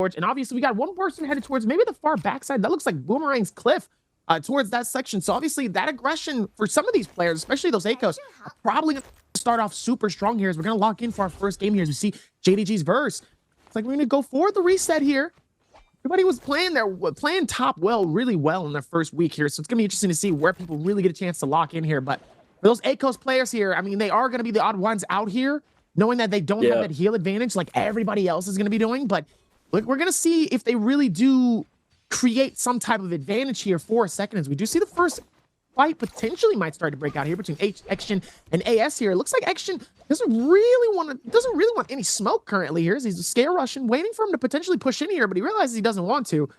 And obviously, we got one person headed towards maybe the far backside. That looks like Boomerang's cliff towards that section. So obviously, that aggression for some of these players, especially those ACOs, are probably going to start off super strong here as we're going to lock in for our first game here as we see JDG's verse. It's like we're going to go for the reset here. Everybody was playing top really well in their first week here. So it's going to be interesting to see where people really get a chance to lock in here. But for those ACOS players here, I mean, they are going to be the odd ones out here, knowing that they don't have that heal advantage like everybody else is going to be doing. But look, we're going to see if they really do create some type of advantage here for a second, as we do see the first fight potentially might start to break out here between Action and AS here. It looks like Action doesn't really want any smoke currently here, as he's scare rushing, waiting for him to potentially push in here, but he realizes he doesn't want to.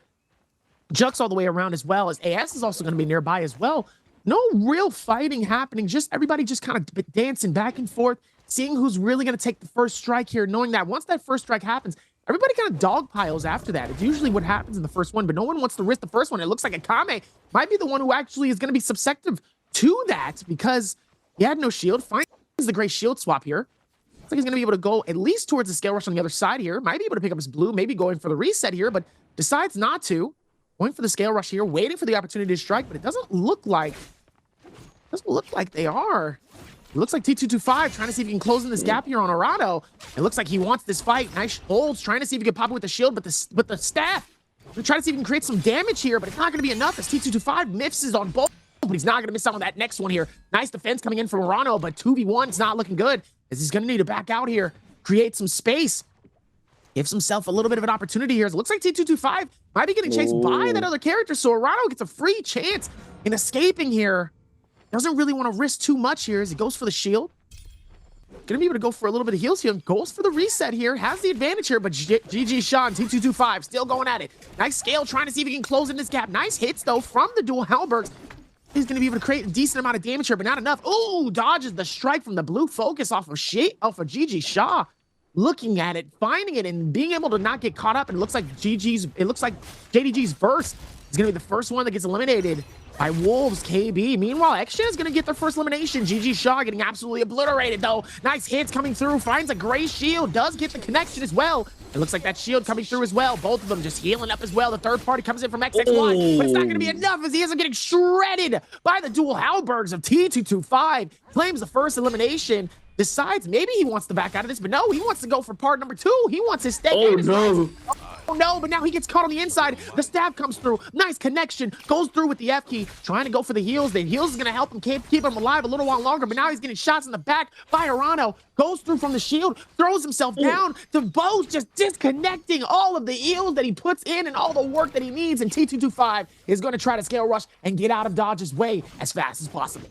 Juck's all the way around as well, as AS is also going to be nearby as well. No real fighting happening, just everybody just kind of dancing back and forth, seeing who's really going to take the first strike here, knowing that once that first strike happens, everybody kind of dog piles after that. It's usually what happens in the first one, but no one wants to risk the first one. It looks like Akame might be the one who actually is going to be susceptible to that because he had no shield. Finds the gray shield swap here. Looks like he's going to be able to go at least towards the scale rush on the other side here. Might be able to pick up his blue, maybe going for the reset here, but decides not to. Going for the scale rush here, waiting for the opportunity to strike, but it doesn't look like they are. It looks like T225 trying to see if he can close in this gap here on Arado. It looks like he wants this fight. Nice holds, trying to see if he can pop it with the shield, but the staff. We're trying to see if he can create some damage here, but it's not going to be enough as T225 misses on both. But he's not going to miss out on that next one here. Nice defense coming in from Arano, but 2v1 is not looking good, as he's going to need to back out here, create some space. Gives himself a little bit of an opportunity here. It looks like T225 might be getting chased by that other character, so Arano gets a free chance in escaping here. Doesn't really want to risk too much here as he goes for the shield. Gonna be able to go for a little bit of heals here. Goes for the reset here. Has the advantage here, but GG Sean, T225 still going at it. Nice scale, trying to see if he can close in this gap. Nice hits, though, from the dual Halbergs. He's going to be able to create a decent amount of damage here, but not enough. Ooh, dodges the strike from the blue focus off of GG Shaw. Looking at it, finding it, and being able to not get caught up. And it looks like JDG's burst is going to be the first one that gets eliminated by Wolves KB. Meanwhile, Action is going to get their first elimination. GG Shaw getting absolutely obliterated, though. Nice hits coming through. Finds a gray shield. Does get the connection as well. It looks like that shield coming through as well. Both of them just healing up as well. The third party comes in from XX1, but it's not going to be enough as he ends up getting shredded by the dual Halbergs of T225. Claims the first elimination. Decides maybe he wants to back out of this, but no, he wants to go for part number 2. He wants his stake. Oh, no. Oh, no, but now he gets caught on the inside. The stab comes through. Nice connection. Goes through with the F key. Trying to go for the heals. The heals is going to help him keep him alive a little while longer, but now he's getting shots in the back by Arano. Goes through from the shield. Throws himself down. The bow's just disconnecting all of the heals that he puts in and all the work that he needs, and T225 is going to try to scale rush and get out of Dodge's way as fast as possible.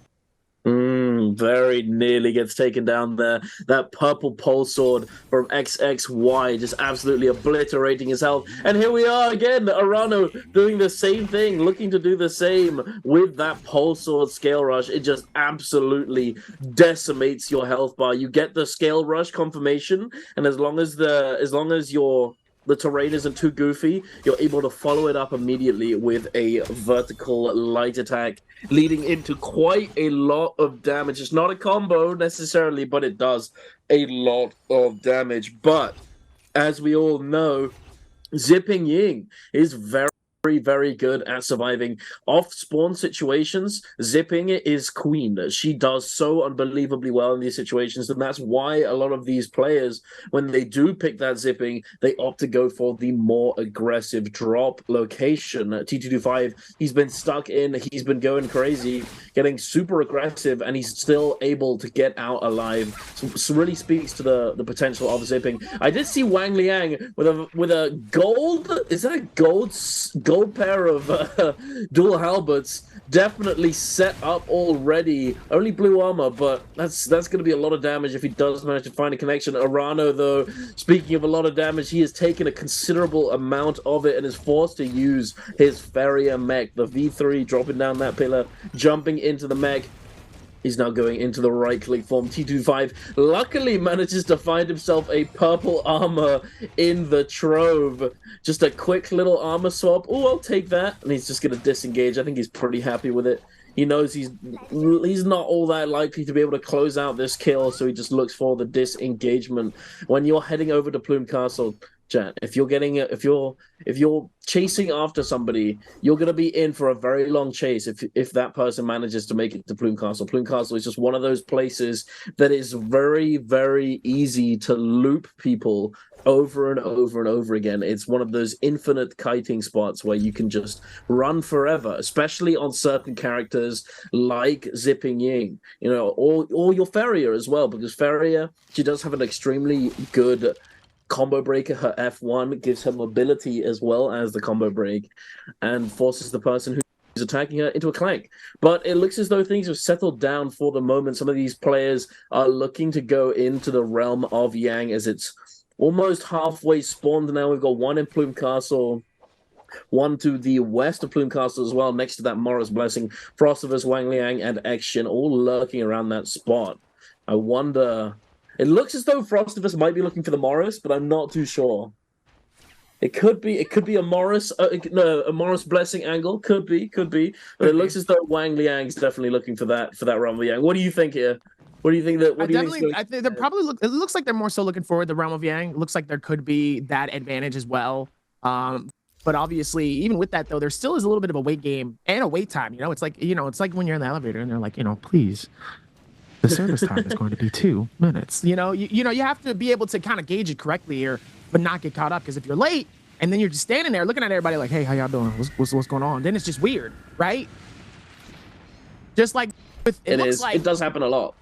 Very nearly gets taken down there. That purple pole sword from XXY just absolutely obliterating his health. And here we are again, Arano doing the same thing, looking to do the same with that pole sword scale rush. It just absolutely decimates your health bar. You get the scale rush confirmation, and as long as the terrain isn't too goofy, you're able to follow it up immediately with a vertical light attack, leading into quite a lot of damage. It's not a combo necessarily, but it does a lot of damage. But as we all know, Zipping Ying is very good at surviving off-spawn situations. Zipping is queen. She does so unbelievably well in these situations, and that's why a lot of these players, when they do pick that Zipping, they opt to go for the more aggressive drop location. T225, he's been stuck in, he's been going crazy, getting super aggressive, and he's still able to get out alive. So really speaks to the potential of Zipping. I did see Wang Liang with a gold, is that a gold pair of dual halberds, definitely set up already. Only blue armor, but that's going to be a lot of damage if he does manage to find a connection. Arano, though, speaking of a lot of damage, he has taken a considerable amount of it and is forced to use his Farrier mech. The V3 dropping down that pillar, jumping into the mech. He's now going into the right-click form. T225 luckily manages to find himself a purple armor in the trove. Just a quick little armor swap. Oh, I'll take that. And he's just going to disengage. I think he's pretty happy with it. He knows he's not all that likely to be able to close out this kill, so he just looks for the disengagement. When you're heading over to Plume Castle, Jan. If you're chasing after somebody, you're gonna be in for a very long chase if that person manages to make it to Plume Castle. Plume Castle is just one of those places that is very, very easy to loop people over and over and over again. It's one of those infinite kiting spots where you can just run forever, especially on certain characters like Zipping Ying, or your Ferrier as well, because Ferrier, she does have an extremely good combo breaker. Her F1 gives her mobility as well as the combo break and forces the person who's attacking her into a clank. But it looks as though things have settled down for the moment. Some of these players are looking to go into the realm of Yang as it's almost halfway spawned now. We've got one in Plume Castle, one to the west of Plume Castle as well, next to that Morris Blessing. Frostivus, Wang Liang, and Action all lurking around that spot. I wonder... It looks as though Frostivus might be looking for the Morris, but I'm not too sure. It could be a Morris, a Morris Blessing angle. Could be. But it looks as though Wang Liang's definitely looking for that realm of Yang. What do you think here? What do you think I think they're probably it looks like they're more so looking for the realm of Yang. It looks like there could be that advantage as well. But obviously, even with that though, there still is a little bit of a wait game and a wait time. It's like when you're in the elevator and they're like, please. The service time is going to be 2 minutes. You have to be able to kind of gauge it correctly here, but not get caught up. Because if you're late and then you're just standing there looking at everybody like, hey, how y'all doing? What's going on? Then it's just weird, right? Just like it does happen a lot.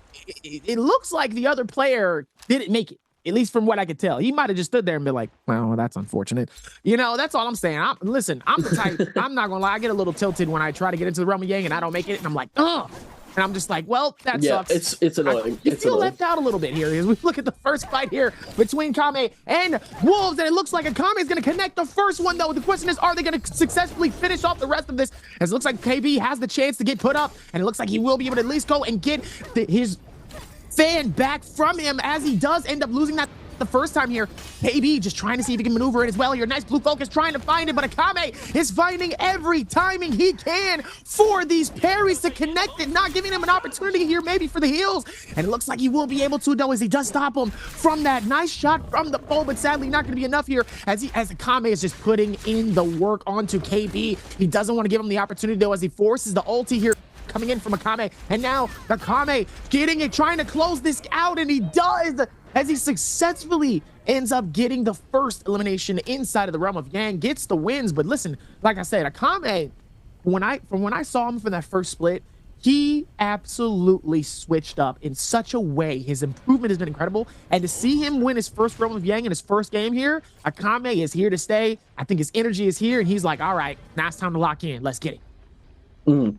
It looks like the other player didn't make it, at least from what I could tell. He might have just stood there and been like, well, that's unfortunate. That's all I'm saying. I'm the type, I'm not going to lie, I get a little tilted when I try to get into the realm of Yang and I don't make it. And I'm like, ugh. And I'm just like, well, that sucks. It's annoying. You feel left out a little bit here as we look at the first fight here between Kame and Wolves, and it looks like Kame is going to connect the first one, though. The question is, are they going to successfully finish off the rest of this? As it looks like KB has the chance to get put up, and it looks like he will be able to at least go and get his fan back from him as he does end up losing that the first time here. KB just trying to see if he can maneuver it as well here. Nice blue focus trying to find it, but Akame is finding every timing he can for these parries to connect it, not giving him an opportunity here maybe for the heals. And it looks like he will be able to, though, as he does stop him from that nice shot from the pole, but sadly not going to be enough here as Akame is just putting in the work onto KB. He doesn't want to give him the opportunity, though, as he forces the ulti here coming in from Akame, and now Akame getting it, trying to close this out, and he does, as he successfully ends up getting the first elimination inside of the realm of Yang, gets the wins. But listen, like I said, Akame, when I saw him for that first split, he absolutely switched up in such a way. His improvement has been incredible, and to see him win his first realm of Yang in his first game here, Akame is here to stay. I think his energy is here, and he's like, all right, now it's time to lock in. Let's get it.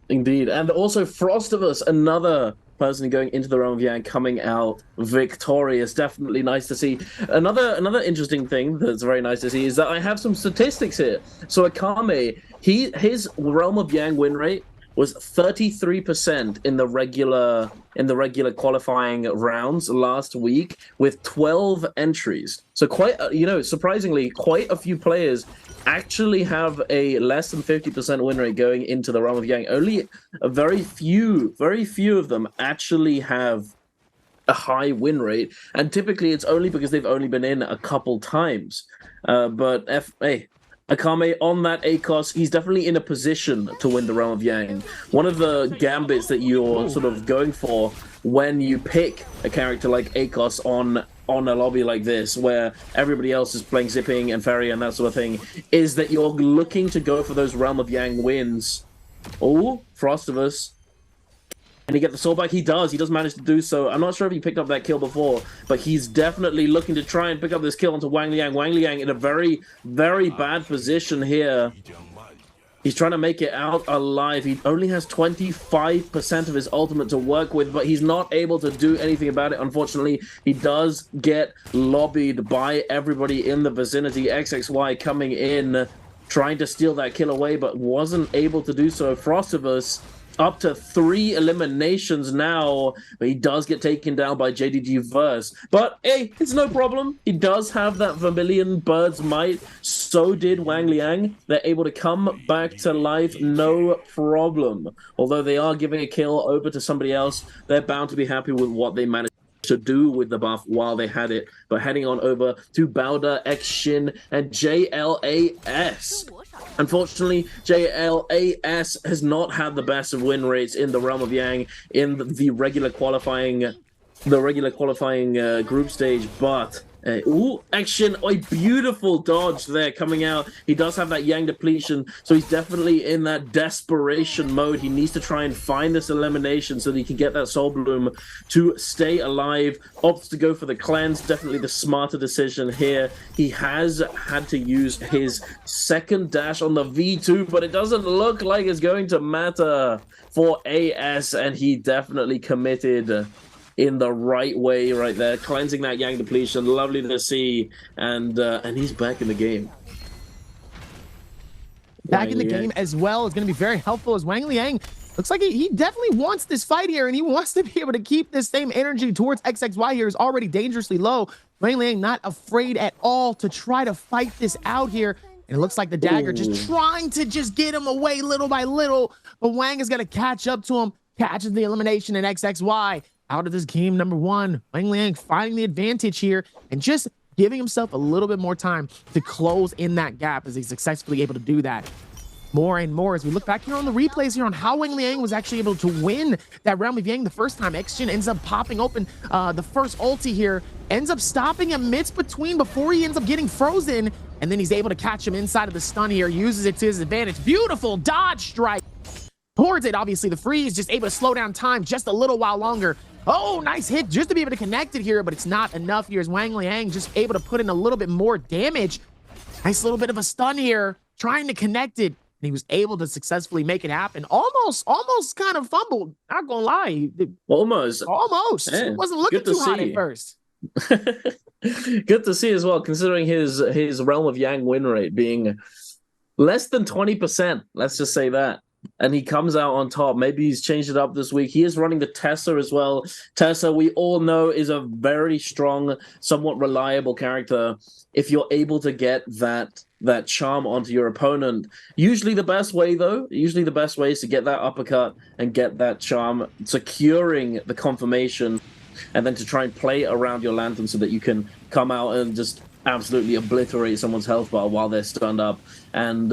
Indeed. And also Frostivus, another person going into the realm of Yang, coming out victorious. Definitely nice to see. Another interesting thing that's very nice to see is that I have some statistics here. So Akame, his realm of Yang win rate was 33% in the regular qualifying rounds last week with 12 entries. So surprisingly, quite a few players actually have a less than 50% win rate going into the realm of Yang. Only a very few of them actually have a high win rate, and typically it's only because they've only been in a couple times. But Akame on that ACOS, he's definitely in a position to win the realm of Yang. One of the gambits that you're sort of going for when you pick a character like ACOS on a lobby like this, where everybody else is playing Zipping and Ferry and that sort of thing, is that you're looking to go for those realm of Yang wins. Oh, Frostivus. And he get the soul back? He does manage to do so. I'm not sure if he picked up that kill before, but he's definitely looking to try and pick up this kill onto Wang Liang. Wang Liang in a very, very bad position here. He's trying to make it out alive. He only has 25% of his ultimate to work with, but he's not able to do anything about it. Unfortunately, he does get lobbied by everybody in the vicinity. XXY coming in, trying to steal that kill away, but wasn't able to do so. Frostivus up to 3 eliminations now, but he does get taken down by JDG Verse. But hey, it's no problem. He does have that Vermilion Bird's Might. So did Wang Liang. They're able to come back to life, no problem. Although they are giving a kill over to somebody else, they're bound to be happy with what they managed to do with the buff while they had it. But heading on over to Bowder, X-Shin, and JLAS. Unfortunately, JLAS has not had the best of win rates in the Realm of Yang in the regular qualifying group stage, but Action, a beautiful dodge there coming out. He does have that Yang depletion, so he's definitely in that desperation mode. He needs to try and find this elimination so that he can get that Soul Bloom to stay alive. Opts to go for the cleanse, definitely the smarter decision here. He has had to use his second dash on the V2, but it doesn't look like it's going to matter for AS, and he definitely committed in the right way right there, cleansing that Yang depletion. Lovely to see, and he's back in the game. Back in the game as well is going to be very helpful, as Wang Liang looks like he definitely wants this fight here, and he wants to be able to keep this same energy towards XXY here. Is already dangerously low. Wang Liang not afraid at all to try to fight this out here. And it looks like the dagger just trying to just get him away little by little, but Wang is going to catch up to him, catches the elimination in XXY. Out of this game number one, Wang Liang finding the advantage here and just giving himself a little bit more time to close in that gap as he's successfully able to do that. More and more as we look back here on the replays here on how Wang Liang was actually able to win that Realm of Yang the first time. X-Jin ends up popping open the first ulti here, ends up stopping him midst between before he ends up getting frozen, and then he's able to catch him inside of the stun here, uses it to his advantage. Beautiful dodge strike towards it. Obviously the freeze just able to slow down time just a little while longer. Oh, nice hit just to be able to connect it here, but it's not enough here as Wang Liang just able to put in a little bit more damage. Nice little bit of a stun here, trying to connect it, and he was able to successfully make it happen. Almost kind of fumbled, not gonna lie. Almost. Yeah, it wasn't looking too hot at first. Good to see as well, considering his Realm of Yang win rate being less than 20%. Let's just say that. And he comes out on top. Maybe he's changed it up this week. He is running the Tessa as well. Tessa, we all know, is a very strong, somewhat reliable character. If you're able to get that charm onto your opponent, usually the best way is to get that uppercut and get that charm, securing the confirmation, and then to try and play around your lantern so that you can come out and just absolutely obliterate someone's health bar while they're stunned up. And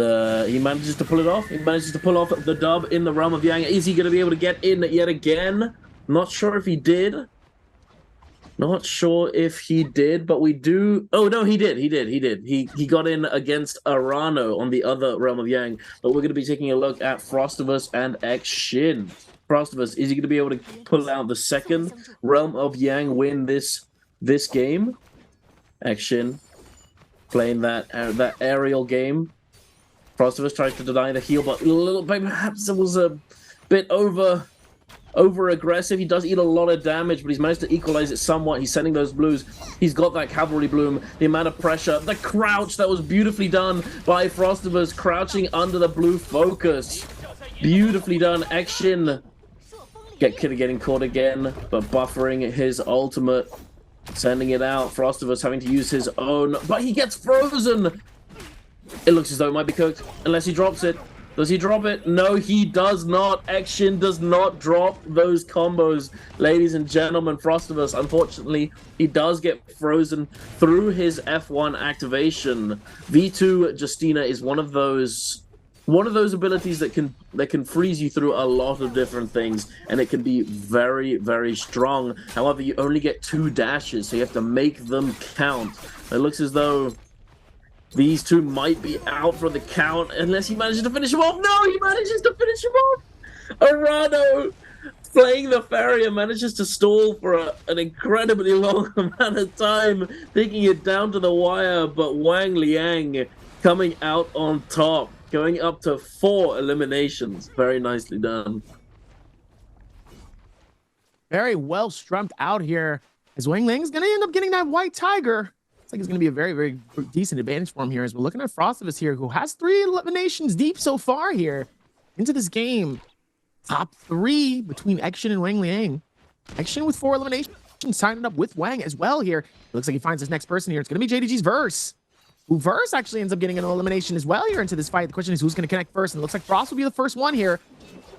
he manages to pull it off. He manages to pull off the dub in the Realm of Yang. Is he going to be able to get in yet again? Not sure if he did. Not sure if he did, but we do... Oh, no, he did. He got in against Arano on the other Realm of Yang. But we're going to be taking a look at Frostivus and X-Shin. Frostivus, is he going to be able to pull out the second Realm of Yang win this game? X-Shin playing that aerial game. Frostivus tries to deny the heal, but perhaps it was a bit over aggressive. He does eat a lot of damage, but he's managed to equalize it somewhat. He's sending those blues. He's got that cavalry bloom. The amount of pressure, the crouch that was beautifully done by Frostivus, crouching under the blue focus. Beautifully done. X-Shin getting caught again, but buffering his ultimate. Sending it out. Frostivus having to use his own, but he gets frozen. It looks as though it might be cooked, unless he drops it. Does he drop it? No, he does not. X-Shin does not drop those combos, ladies and gentlemen. Frostivus, unfortunately, he does get frozen through his F1 activation. V2 Justina is one of those abilities that can freeze you through a lot of different things, and it can be very, very strong. However, you only get 2 dashes, so you have to make them count. It looks as though these two might be out for the count unless he manages to finish him off. No, he manages to finish him off. Arano, playing the farrier, manages to stall for an incredibly long amount of time, taking it down to the wire, but Wang Liang coming out on top. Going up to 4 eliminations. Very nicely done. Very well strumped out here, as Wang Liang is going to end up getting that white tiger. It's like it's going to be a very, very decent advantage for him here, as we're looking at Frostivus here, who has 3 eliminations deep so far here into this game. Top 3 between X-Shin and Wang Liang. X-Shin with 4 eliminations, signing up with Wang as well here. It looks like he finds his next person here. It's going to be JDG's Verse. Who Verse actually ends up getting an elimination as well here into this fight. The question is who's going to connect first, and it looks like Frost will be the first one here.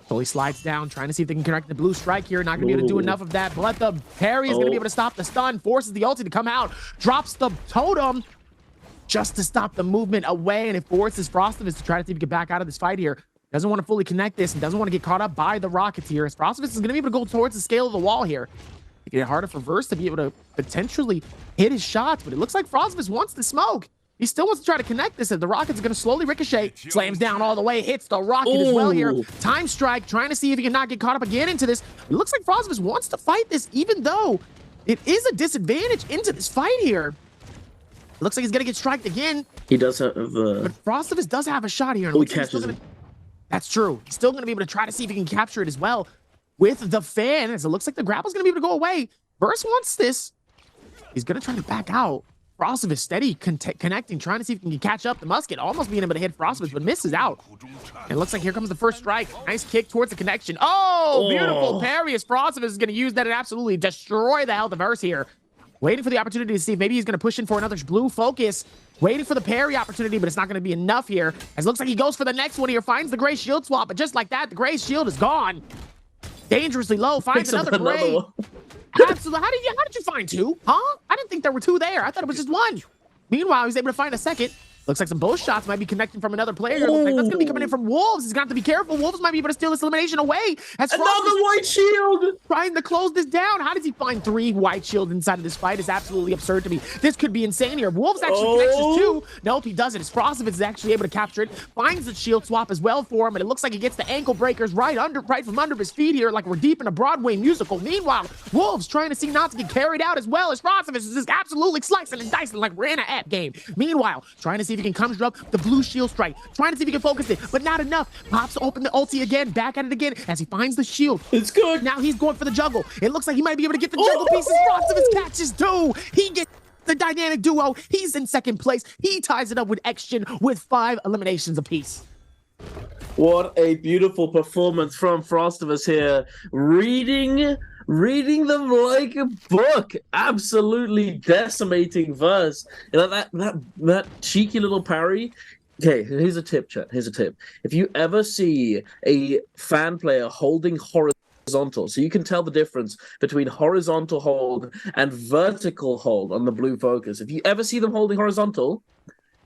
So he slides down, trying to see if they can connect the blue strike here. Not going to be able to do enough of that. But the parry is going to be able to stop the stun. Forces the ulti to come out. Drops the totem just to stop the movement away. And it forces Frostivus to try to see if he can back out of this fight here. Doesn't want to fully connect this and doesn't want to get caught up by the Rocketeer. As Frostivus is going to be able to go towards the scale of the wall here. Making it harder for Verse to be able to potentially hit his shots. But it looks like Frostivus wants the smoke. He still wants to try to connect this, and the Rocket's going to slowly ricochet. Slams down all the way, hits the Rocket as well here. Time Strike, trying to see if he can not get caught up again into this. It looks like Frostivus wants to fight this, even though it is a disadvantage into this fight here. It looks like he's going to get striked again. He does have... But Frostivus does have a shot here. And he catches him. That's true. He's still going to be able to try to see if he can capture it as well with the fan, as it looks like the grapple's going to be able to go away. Verse wants this. He's going to try to back out. Frostivus steady connecting, trying to see if he can catch up. The musket almost being able to hit Frostivus, but misses out. And it looks like here comes the first strike. Nice kick towards the connection. Oh, beautiful parry as Frostivus is going to use that and absolutely destroy the health of Verse here. Waiting for the opportunity to see if maybe he's going to push in for another blue focus. Waiting for the parry opportunity, but it's not going to be enough here. As it looks like he goes for the next one here, finds the gray shield swap, but just like that, the gray shield is gone. Dangerously low, finds another gray. Absolutely. How did you find two? Huh? I didn't think there were two there. I thought it was just one. Meanwhile, he's able to find a second. Looks like some both shots might be connecting from another player. Looks like that's going to be coming in from Wolves. He's going to have to be careful. Wolves might be able to steal this elimination away. As another white shield! Trying to close this down. How does he find 3 white shields inside of this fight? Is absolutely absurd to me. This could be insane here. Wolves actually connects his 2. Nope, he doesn't. As Frostivus is actually able to capture it. Finds the shield swap as well for him. And it looks like he gets the ankle breakers right from under his feet here, like we're deep in a Broadway musical. Meanwhile, Wolves trying to see not to get carried out as well as Frostivus is just absolutely slicing and dicing like we're in an app game. Meanwhile, trying to see if he can conjure up the blue shield strike, trying to see if he can focus it, but not enough. Pops open the ulti again, back at it again as he finds the shield. It's good. Now he's going for the juggle. It looks like he might be able to get the juggle pieces. Frostivus catches 2. He gets the dynamic duo. He's in second place. He ties it up with Xgen with 5 eliminations apiece. What a beautiful performance from Frostivus here. Reading them like a book, absolutely decimating Verse. You know, that cheeky little parry. Okay, here's a tip, chat. Here's a tip. If you ever see a fan player holding horizontal, so you can tell the difference between horizontal hold and vertical hold on the blue focus. If you ever see them holding horizontal,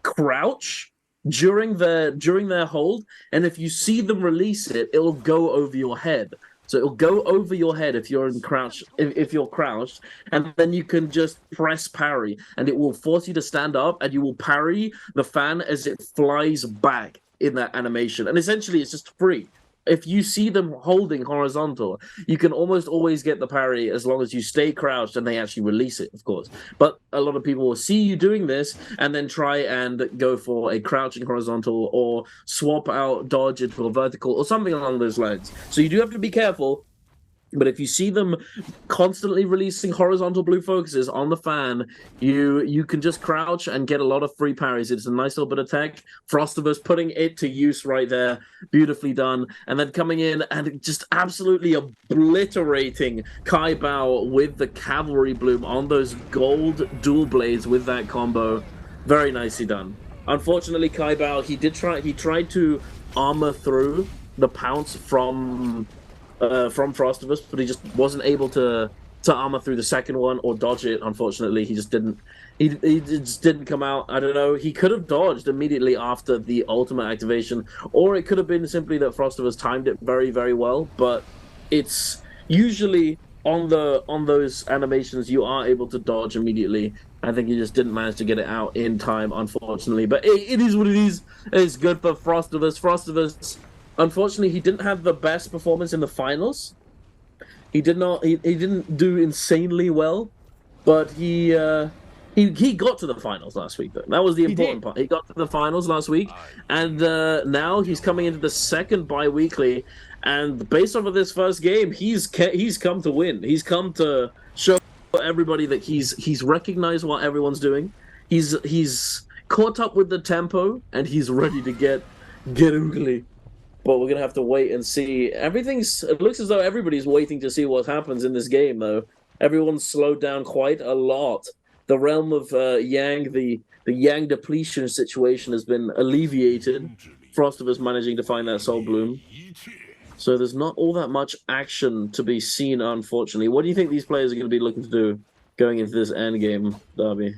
crouch during their hold, and if you see them release it, it'll go over your head. So it'll go over your head if you're in crouch, if you're crouched, and then you can just press parry, and it will force you to stand up, and you will parry the fan as it flies back in that animation. And essentially, it's just free. If you see them holding horizontal, you can almost always get the parry as long as you stay crouched and they actually release it, of course. But a lot of people will see you doing this and then try and go for a crouching horizontal or swap out dodge into a vertical or something along those lines. So you do have to be careful. But if you see them constantly releasing horizontal blue focuses on the fan, you can just crouch and get a lot of free parries. It's a nice little bit of tech. Frostivus putting it to use right there. Beautifully done. And then coming in and just absolutely obliterating Kai Bao with the Cavalry Bloom on those gold dual blades with that combo. Very nicely done. Unfortunately, Kai Bao, he tried to armor through the pounce from Frostivus, but he just wasn't able to armor through the second one or dodge it. Unfortunately, he just didn't. He just didn't come out. I don't know. He could have dodged immediately after the ultimate activation, or it could have been simply that Frostivus timed it very, very well. But it's usually on those animations you are able to dodge immediately. I think he just didn't manage to get it out in time, unfortunately. But it is what it is. It's good for Frostivus. Frostivus. Unfortunately, he didn't have the best performance in the finals. He did not. He didn't do insanely well, but he got to the finals last week. Though that was the important part. He got to the finals last week, and now he's coming into the second bi-weekly. And based off of this first game, he's come to win. He's come to show everybody that he's recognized what everyone's doing. He's caught up with the tempo, and he's ready to get oogly. But we're gonna have to wait and see. It looks as though everybody's waiting to see what happens in this game, though. Everyone's slowed down quite a lot. The realm of Yang, the Yang depletion situation has been alleviated. Frostivus managing to find that Soul Bloom. So there's not all that much action to be seen, unfortunately. What do you think these players are going to be looking to do going into this endgame derby?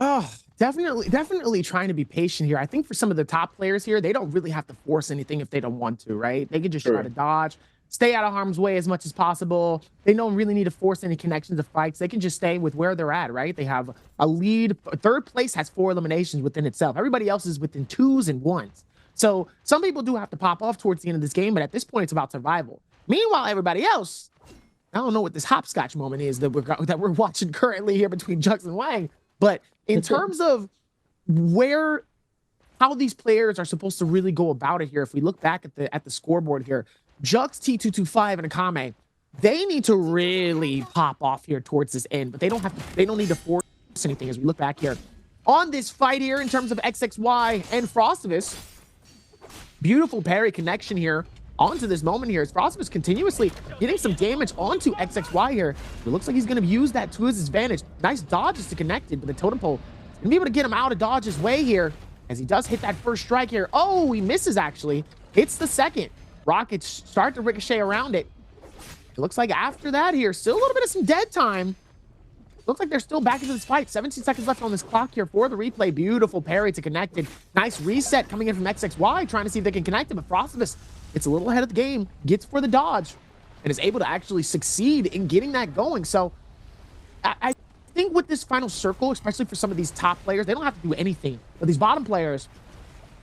Oh, definitely trying to be patient here. I think for some of the top players here, they don't really have to force anything if they don't want to, right? They can just try to dodge, stay out of harm's way as much as possible. They don't really need to force any connections of fights. They can just stay with where they're at, right? They have a lead. Third place has 4 eliminations within itself. Everybody else is within 2s and 1s. So some people do have to pop off towards the end of this game, but at this point, it's about survival. Meanwhile, everybody else, I don't know what this hopscotch moment is that we're watching currently here between Jux and Wang, but in terms of how these players are supposed to really go about it here, if we look back at the scoreboard here, Jux, T225, and Akame, they need to really pop off here towards this end, but they don't need to force anything as we look back here on this fight here in terms of XXY and Frostivus. Beautiful parry connection here onto this moment here as Frostivus continuously getting some damage onto XXY here. It looks like he's going to use that to his advantage. Nice dodges to connect it, but the totem pole is going to be able to get him out of Dodge's way here as he does hit that first strike here. Oh, he misses actually. Hits the second. Rockets start to ricochet around it. It looks like after that here, still a little bit of some dead time. Looks like they're still back into this fight. 17 seconds left on this clock here for the replay. Beautiful parry to connect it. Nice reset coming in from XXY, trying to see if they can connect it, but Frostivus, it's a little ahead of the game, gets for the dodge, and is able to actually succeed in getting that going. So I think with this final circle, especially for some of these top players, they don't have to do anything. But these bottom players,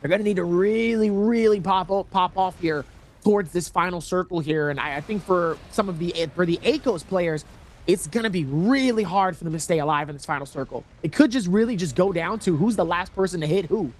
they're going to need to really pop off here towards this final circle here. And I think for the ACOS players, it's going to be really hard for them to stay alive in this final circle. It could just really go down to who's the last person to hit who.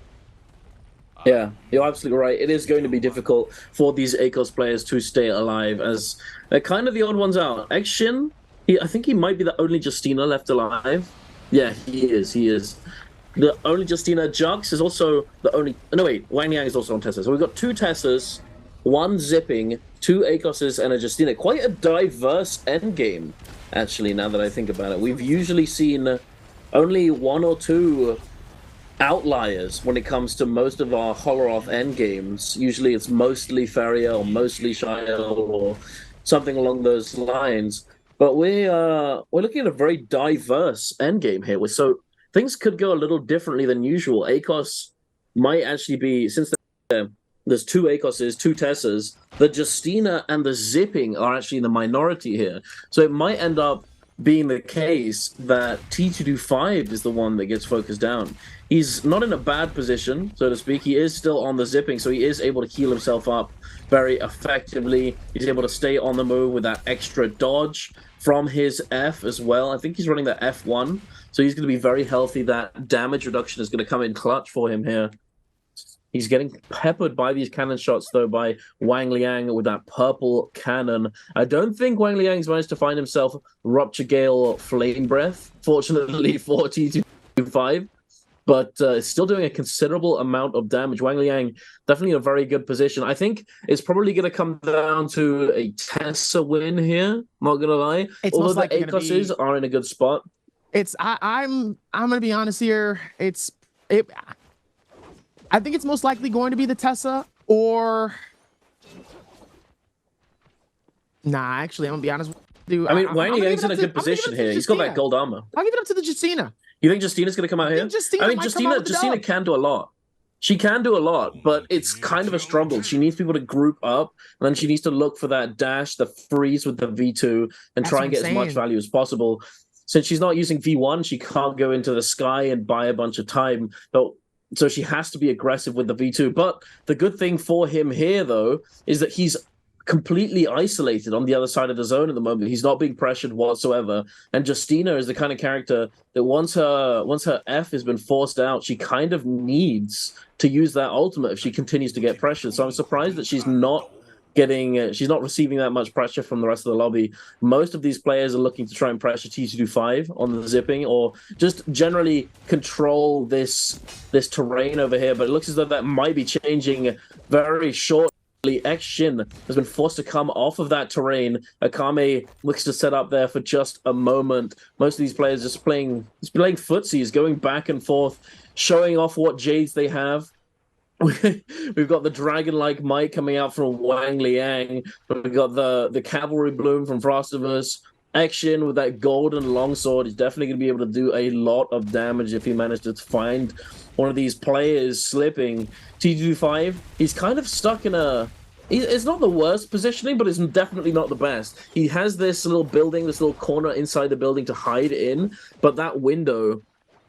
Yeah, you're absolutely right. It is going to be difficult for these ACOS players to stay alive as they're kind of the odd ones out. Xshin, I think he might be the only Justina left alive. Yeah, he is. The only Justina. Jux is also the only... No, wait. Wang Liang is also on Tessa. So we've got 2 Tessas, 1 Zipping, 2 ACOSes, and a Justina. Quite a diverse endgame, actually, now that I think about it. We've usually seen only 1 or 2 outliers when it comes to most of our Holoroth endgames. Usually it's mostly Feria or mostly Shael or something along those lines. But we're looking at a very diverse endgame here. So things could go a little differently than usual. ACOS might actually be, since there's 2 ACOSes, 2 Tessas, the Justina and the Zipping are actually in the minority here. So it might end up being the case that T225 is the one that gets focused down. He's not in a bad position, so to speak. He is still on the Zipping, so he is able to heal himself up very effectively. He's able to stay on the move with that extra dodge from his F as well. I think he's running the F1, so he's going to be very healthy. That damage reduction is going to come in clutch for him here. He's getting peppered by these cannon shots, though, by Wang Liang with that purple cannon. I don't think Wang Liang's managed to find himself Rupture Gale Flame Breath, fortunately for T225, but it's still doing a considerable amount of damage. Wang Liang definitely in a very good position. I think it's probably going to come down to a Tessa win here, not going to lie. Although the ACOSes are in a good spot. I'm going to be honest here. I think it's most likely going to be the Tessa or... Nah, actually, I'm going to be honest with you. I mean, Wang Liang's in a good position here. He's got that gold armor. I'll give it up to the Justina. You think Justina's going to come out here? I mean, Justina can do a lot. She can do a lot, but it's kind of a struggle. She needs people to group up, and then she needs to look for that dash, the freeze with the V2, and try and get as much value as possible. Since she's not using V1, she can't go into the sky and buy a bunch of time. So she has to be aggressive with the V2. But the good thing for him here, though, is that he's completely isolated on the other side of the zone at the moment. He's not being pressured whatsoever. And Justina is the kind of character that once her F has been forced out, she kind of needs to use that ultimate if she continues to get pressured. So I'm surprised that she's not receiving that much pressure from the rest of the lobby. Most of these players are looking to try and pressure T225 on the Zipping or just generally control this terrain over here. But it looks as though that might be changing very shortly. Xshin has been forced to come off of that terrain. Akame looks to set up there for just a moment. Most of these players just playing footsies, going back and forth, showing off what Jades they have. We've got the dragon-like might coming out from Wang Liang. We've got the cavalry bloom from Frostivus. Action with that golden longsword is definitely going to be able to do a lot of damage if he manages to find one of these players slipping. T25, he's kind of stuck in a... It's not the worst positioning, but it's definitely not the best. He has this little building, this little corner inside the building to hide in, but that window,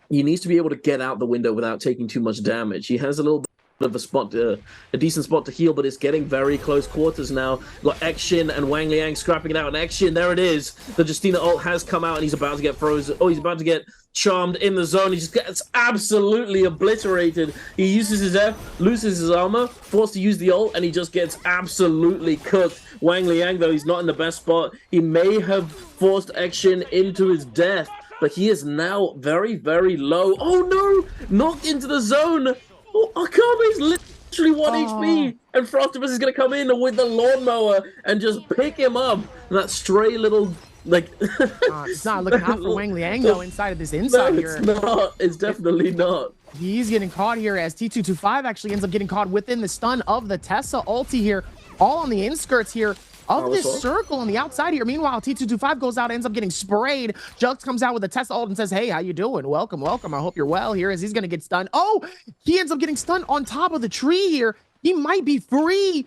he needs to be able to get out the window without taking too much damage. He has a little of a spot, a decent spot to heal, but it's getting very close quarters now. Got Action and Wang Liang scrapping it out, and Action, there it is. The Justina ult has come out, and he's about to get frozen. Oh, he's about to get charmed in the zone. He just gets absolutely obliterated. He uses his F, loses his armor, forced to use the ult, and he just gets absolutely cooked. Wang Liang, though, he's not in the best spot. He may have forced Action into his death, but he is now very, very low. Oh no! Knocked into the zone! Oh, Akame's literally 1 HP, and Frostivus is going to come in with the lawnmower and just pick him up. And that stray little, like... it's not looking out for Wang Liang, though, inside of this inside here. It's not. It's definitely not. He's getting caught here as T225 actually ends up getting caught within the stun of the Tessa ulti here, all on the inskirts here of this circle on the outside here. Meanwhile, T225 goes out, ends up getting sprayed. Jux comes out with a Tessa ult and says, hey, how you doing? Welcome, welcome. I hope you're well here, as he's going to get stunned. Oh, he ends up getting stunned on top of the tree here. He might be free,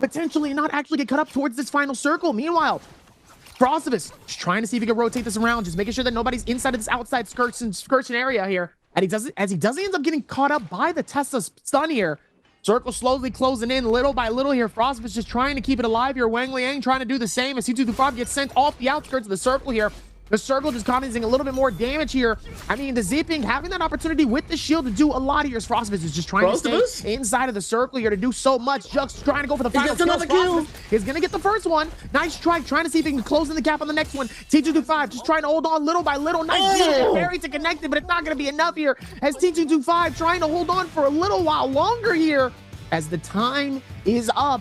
potentially not actually get cut up towards this final circle. Meanwhile, Frostivus just trying to see if he can rotate this around, just making sure that nobody's inside of this outside skirtion area here. And he doesn't, he ends up getting caught up by the Tessa stun here. Circle slowly closing in little by little here. Frostivus just trying to keep it alive here. Wang Liang trying to do the same as T225 gets sent off the outskirts of the circle here. The circle just causing a little bit more damage here. I mean, the zipping, having that opportunity with the shield to do a lot here. Frostivus is just trying to stay inside of the circle here to do so much. Jux trying to go for the final kill. He's going to get the first one. Nice try, trying to see if he can close in the gap on the next one. T225 just trying to hold on little by little. Nice parry to connect it, but it's not going to be enough here as T225 trying to hold on for a little while longer here as the time is up.